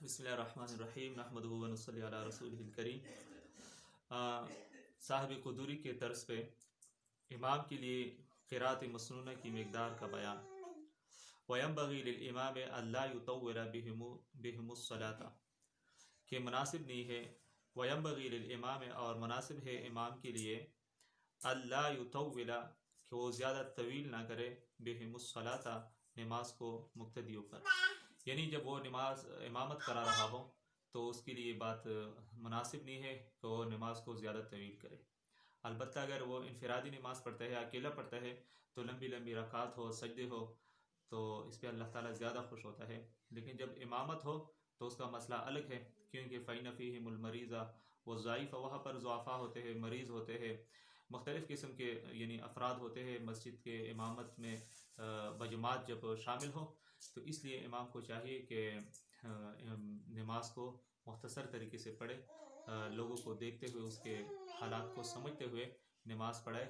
بسم اللہ الرحمن الرحیم نحمدہ و نصلی علی رسولہ الکریم۔ صاحب قدوری کے طرز پہ امام کے لیے قرأت مسنونہ کی مقدار کا بیان۔ وَيَنبَغِي لِلْإِمَامِ أَلَّا يُطَوِّلَ بِهِمُ الصَّلَاةَ کہ مناسب نہیں ہے۔ وَيَنبَغِي لِلْإِمَامِ اور مناسب ہے امام کے لیے أَلَّا يُطَوِّلَ کہ وہ زیادہ طویل نہ کرے بِهِمُ الصَّلَاةَ نماز کو مقتدیوں پر، یعنی جب وہ نماز امامت کرا رہا ہو تو اس کے لیے بات مناسب نہیں ہے کہ وہ نماز کو زیادہ طویل کرے۔ البتہ اگر وہ انفرادی نماز پڑھتا ہے، اکیلا پڑھتا ہے، تو لمبی لمبی رکعات ہو، سجدے ہو، تو اس پہ اللہ تعالیٰ زیادہ خوش ہوتا ہے۔ لیکن جب امامت ہو تو اس کا مسئلہ الگ ہے، کیونکہ فَإِنَّ فِيهِمُ الْمَرِيضَ وَالضَّعِيفَ وہاں پر ضعفاء ہوتے ہیں، مریض ہوتے ہیں، مختلف قسم کے یعنی افراد ہوتے ہیں مسجد کے امامت میں بجماعت جب شامل ہو، تو اس لیے امام کو چاہیے کہ نماز کو مختصر طریقے سے پڑھے، لوگوں کو دیکھتے ہوئے، اس کے حالات کو سمجھتے ہوئے نماز پڑھے۔